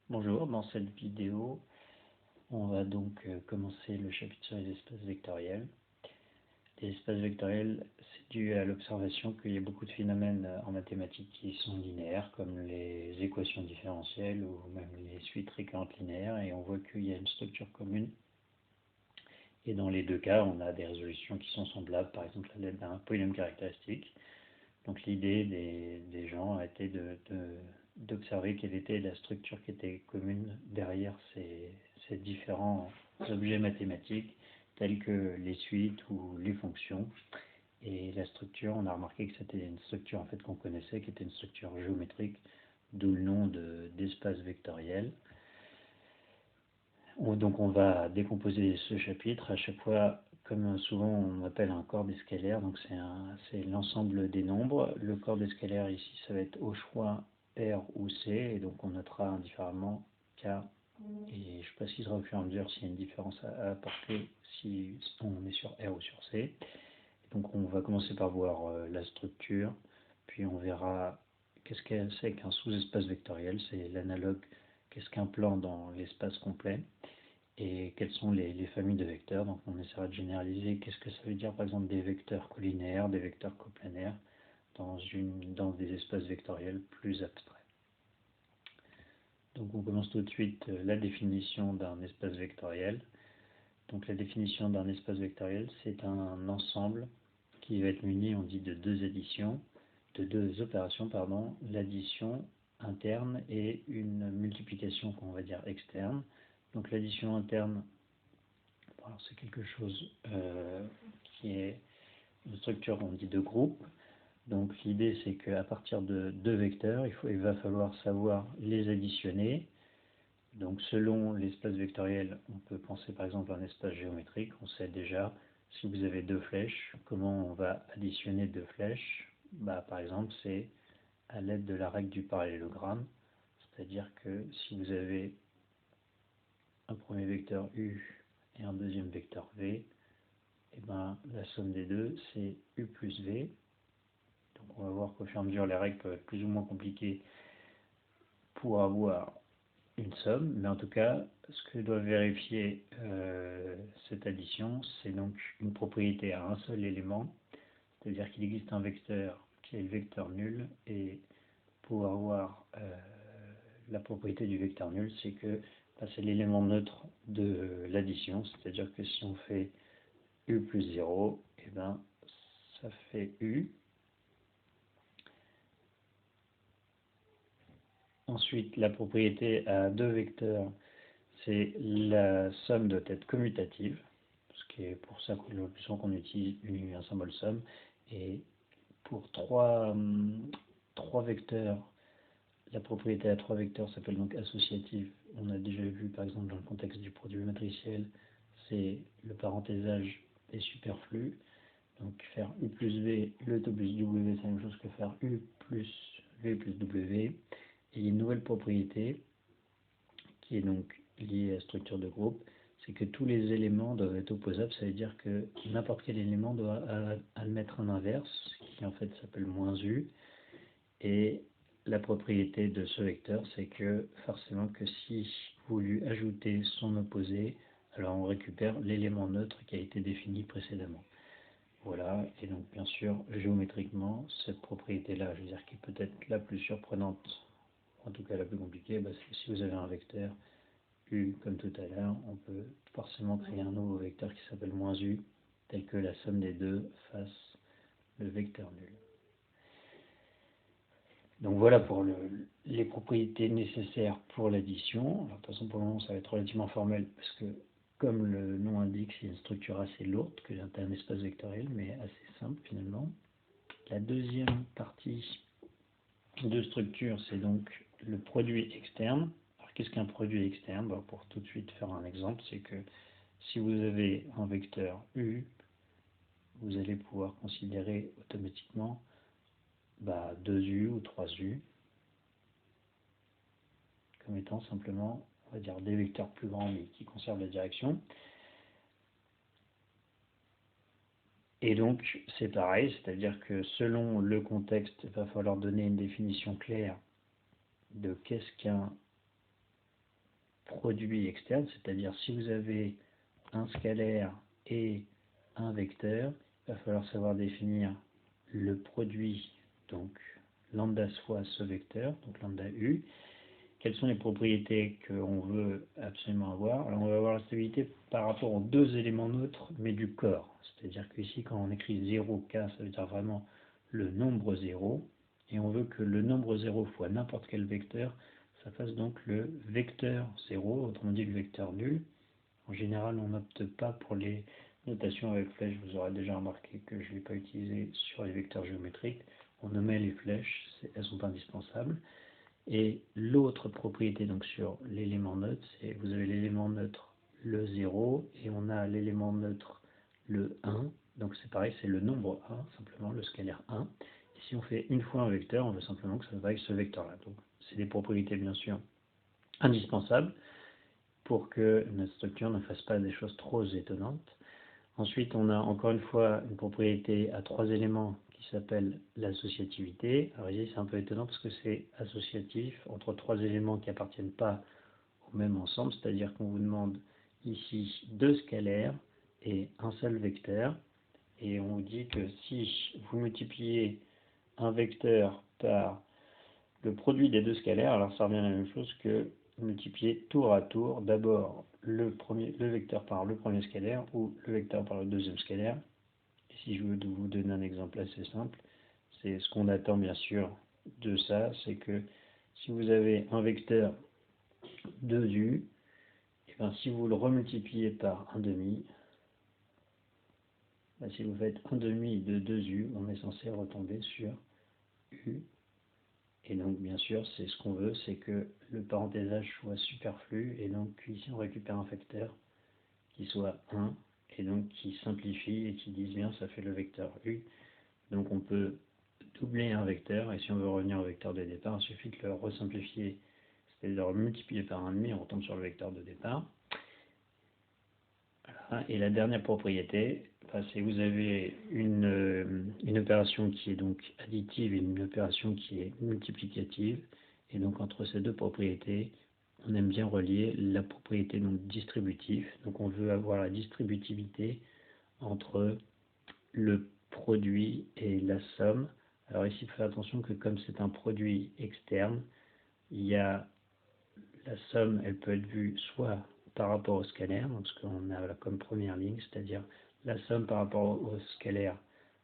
Bonjour, dans cette vidéo, on va donc commencer le chapitre sur les espaces vectoriels. Les espaces vectoriels, c'est dû à l'observation qu'il y a beaucoup de phénomènes en mathématiques qui sont linéaires, comme les équations différentielles ou même les suites récurrentes linéaires, et on voit qu'il y a une structure commune. Et dans les deux cas, on a des résolutions qui sont semblables, par exemple à l'aide d'un polynôme caractéristique. Donc l'idée des gens a été d'observer quelle était la structure qui était commune derrière ces différents objets mathématiques, tels que les suites ou les fonctions. Et la structure, on a remarqué que c'était une structure en fait qu'on connaissait, qui était une structure géométrique, d'où le nom d'espace vectoriel. Donc on va décomposer ce chapitre. À chaque fois, comme souvent on appelle un corps des scalaires, donc c'est l'ensemble des nombres. Le corps des scalaires ici, ça va être au choix R ou C, et donc on notera indifféremment K. Et je préciserai au fur et à mesure s'il y a une différence à apporter si on est sur R ou sur C. Et donc on va commencer par voir la structure, puis on verra qu'est-ce que c'est qu'un sous-espace vectoriel, c'est l'analogue, qu'est-ce qu'un plan dans l'espace complet, et quelles sont les familles de vecteurs. Donc on essaiera de généraliser qu'est-ce que ça veut dire par exemple des vecteurs collinaires, des vecteurs coplanaires dans des espaces vectoriels plus abstraits. Donc on commence tout de suite la définition d'un espace vectoriel. Donc la définition d'un espace vectoriel, c'est un ensemble qui va être muni, on dit, de deux opérations, l'addition interne et une multiplication qu'on va dire externe. Donc l'addition interne, c'est quelque chose qui est une structure, on dit, de groupe. Donc l'idée, c'est qu'à partir de deux vecteurs, il va falloir savoir les additionner. Donc selon l'espace vectoriel, on peut penser par exemple à un espace géométrique. On sait déjà, si vous avez deux flèches, comment on va additionner deux flèches. Par exemple, c'est à l'aide de la règle du parallélogramme. C'est-à-dire que si vous avez un premier vecteur U et un deuxième vecteur V, la somme des deux, c'est U plus V. Donc on va voir qu'au fur et à mesure, les règles peuvent être plus ou moins compliquées pour avoir une somme, mais en tout cas, ce que doit vérifier cette addition, c'est donc une propriété à un seul élément, c'est-à-dire qu'il existe un vecteur qui est le vecteur nul, et pour avoir la propriété du vecteur nul, c'est que c'est l'élément neutre de l'addition, c'est-à-dire que si on fait U plus 0, ça fait U. Ensuite, la propriété à deux vecteurs, c'est la somme doit être commutative, ce qui est pour ça que le plus souvent qu'on utilise un symbole somme. Et pour trois vecteurs, la propriété à trois vecteurs s'appelle donc associative. On a déjà vu par exemple dans le contexte du produit matriciel, c'est le parenthésage est superflu. Donc faire U plus V, le T plus W, c'est la même chose que faire U plus V plus W. Et une nouvelle propriété qui est donc liée à la structure de groupe, c'est que tous les éléments doivent être opposables. Ça veut dire que n'importe quel élément doit admettre un inverse, qui en fait s'appelle moins U. Et la propriété de ce vecteur, c'est que forcément que si vous lui ajoutez son opposé, alors on récupère l'élément neutre qui a été défini précédemment. Voilà, et donc bien sûr, géométriquement, cette propriété-là, je veux dire, qui est peut-être la plus surprenante, en tout cas la plus compliquée, c'est si vous avez un vecteur U comme tout à l'heure, on peut forcément créer un nouveau vecteur qui s'appelle moins U, tel que la somme des deux fasse le vecteur nul. Donc voilà pour les propriétés nécessaires pour l'addition. De toute façon, pour le moment, ça va être relativement formel, parce que, comme le nom indique, c'est une structure assez lourde, que c'est un espace vectoriel, mais assez simple finalement. La deuxième partie de structure, c'est donc le produit externe. Alors qu'est-ce qu'un produit externe? Pour tout de suite faire un exemple, c'est que si vous avez un vecteur U, vous allez pouvoir considérer automatiquement 2U ou 3U comme étant simplement, on va dire, des vecteurs plus grands mais qui conservent la direction. Et donc c'est pareil, c'est-à-dire que selon le contexte, il va falloir donner une définition claire de qu'est-ce qu'un produit externe, c'est-à-dire si vous avez un scalaire et un vecteur, il va falloir savoir définir le produit, donc lambda fois ce vecteur, donc lambda u. Quelles sont les propriétés qu'on veut absolument avoir? Alors on va avoir la stabilité par rapport aux deux éléments neutres, mais du corps. C'est-à-dire qu'ici, quand on écrit 0k, ça veut dire vraiment le nombre 0. Et on veut que le nombre 0 fois n'importe quel vecteur, ça fasse donc le vecteur 0, autrement dit le vecteur nul. En général, on n'opte pas pour les notations avec flèches. Vous aurez déjà remarqué que je ne l'ai pas utilisé sur les vecteurs géométriques. On omet les flèches, elles sont indispensables. Et l'autre propriété donc sur l'élément neutre, c'est vous avez l'élément neutre le 0 et on a l'élément neutre le 1. Donc c'est pareil, c'est le nombre 1, simplement le scalaire 1. Et si on fait une fois un vecteur, on veut simplement que ça va avec ce vecteur-là. Donc c'est des propriétés bien sûr indispensables pour que notre structure ne fasse pas des choses trop étonnantes. Ensuite, on a encore une fois une propriété à 3 éléments qui s'appelle l'associativité. Alors ici, c'est un peu étonnant parce que c'est associatif entre 3 éléments qui n'appartiennent pas au même ensemble, c'est-à-dire qu'on vous demande ici 2 scalaires et un seul vecteur. Et on vous dit que si vous multipliez un vecteur par le produit des 2 scalaires, alors ça revient à la même chose que multiplier tour à tour d'abord le vecteur par le premier scalaire ou le vecteur par le deuxième scalaire. Et si je veux vous donner un exemple assez simple, c'est ce qu'on attend bien sûr de ça, c'est que si vous avez un vecteur 2u, et bien si vous le remultipliez par 1 demi, ben si vous faites 1 demi de 2u, on est censé retomber sur u. Et donc, bien sûr, c'est ce qu'on veut, c'est que le parenthésage soit superflu, et donc ici on récupère un facteur qui soit 1, et donc qui simplifie et qui dise bien ça fait le vecteur u. Donc on peut doubler un vecteur, et si on veut revenir au vecteur de départ, il suffit de le resimplifier, c'est-à-dire de le multiplier par 1,5, on retombe sur le vecteur de départ. Voilà. Et la dernière propriété, c'est que vous avez une opération qui est donc additive et une opération qui est multiplicative. Et donc entre ces deux propriétés, on aime bien relier la propriété donc distributive. Donc on veut avoir la distributivité entre le produit et la somme. Alors ici, il faut faire attention que comme c'est un produit externe, il y a la somme, elle peut être vue soit par rapport au scalaire, donc ce qu'on a comme première ligne, c'est-à-dire la somme par rapport au scalaire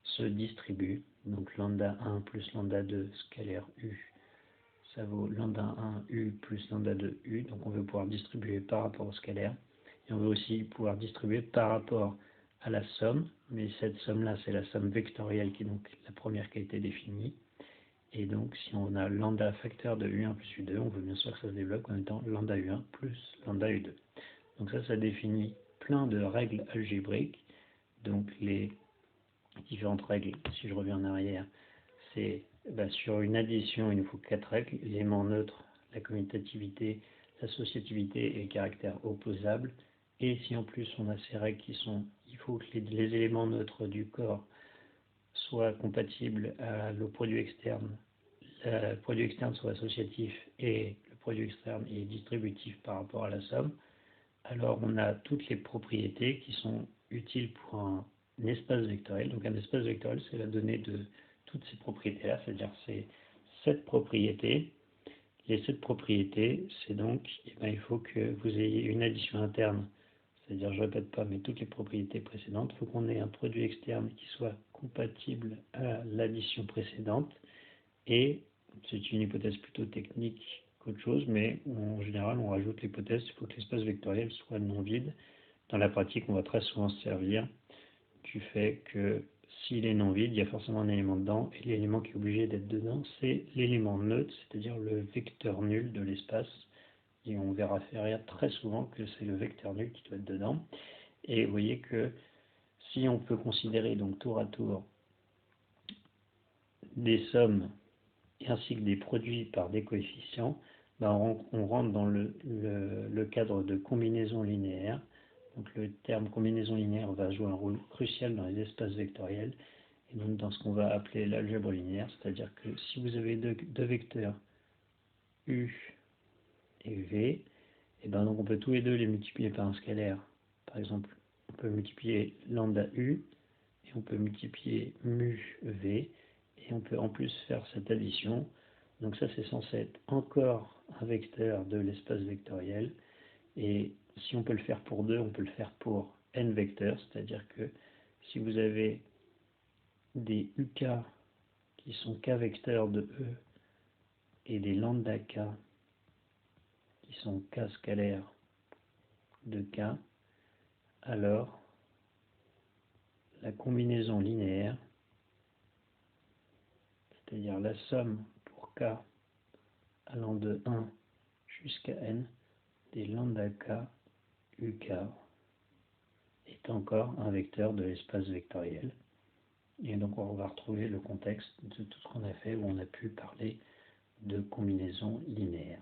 se distribue, donc lambda 1 plus lambda 2 scalaire u, ça vaut lambda 1 u plus lambda 2 u, donc on veut pouvoir distribuer par rapport au scalaire, et on veut aussi pouvoir distribuer par rapport à la somme, mais cette somme-là, c'est la somme vectorielle qui est donc la première qui a été définie. Et donc, si on a lambda facteur de U1 plus U2, on veut bien sûr que ça se développe en étant lambda U1 plus lambda U2. Donc ça définit plein de règles algébriques. Donc les différentes règles, si je reviens en arrière, c'est sur une addition, il nous faut 4 règles: l'élément neutre, la commutativité, l'associativité et le caractère opposable. Et si en plus on a ces règles qui sont, il faut que les éléments neutres du corps soit compatible au produit externe, le produit externe soit associatif et le produit externe est distributif par rapport à la somme, alors on a toutes les propriétés qui sont utiles pour un espace vectoriel. Donc un espace vectoriel, c'est la donnée de toutes ces propriétés-là, c'est-à-dire c'est 7 propriétés. Les 7 propriétés, c'est donc, il faut que vous ayez une addition interne, c'est-à-dire, je ne répète pas, mais toutes les propriétés précédentes. Il faut qu'on ait un produit externe qui soit compatible à l'addition précédente. Et c'est une hypothèse plutôt technique qu'autre chose, mais en général, on rajoute l'hypothèse qu'il faut que l'espace vectoriel soit non vide. Dans la pratique, on va très souvent se servir du fait que s'il est non vide, il y a forcément un élément dedans, et l'élément qui est obligé d'être dedans, c'est l'élément neutre, c'est-à-dire le vecteur nul de l'espace. Et on verra faire très souvent que c'est le vecteur nul qui doit être dedans. Et vous voyez que si on peut considérer donc tour à tour des sommes ainsi que des produits par des coefficients, on rentre dans le cadre de combinaison linéaire. Donc le terme combinaison linéaire va jouer un rôle crucial dans les espaces vectoriels, et donc dans ce qu'on va appeler l'algèbre linéaire, c'est-à-dire que si vous avez deux vecteurs U et V, Et ben donc on peut tous les deux les multiplier par un scalaire. Par exemple, on peut multiplier lambda u, et on peut multiplier mu v, et on peut en plus faire cette addition. Donc ça c'est censé être encore un vecteur de l'espace vectoriel, et si on peut le faire pour 2, on peut le faire pour n vecteurs, c'est-à-dire que si vous avez des uk qui sont k vecteurs de E et des lambda k qui sont k scalaires de k, alors la combinaison linéaire, c'est-à-dire la somme pour k allant de 1 jusqu'à n des lambda k uk est encore un vecteur de l'espace vectoriel. Et donc on va retrouver le contexte de tout ce qu'on a fait où on a pu parler de combinaison linéaire.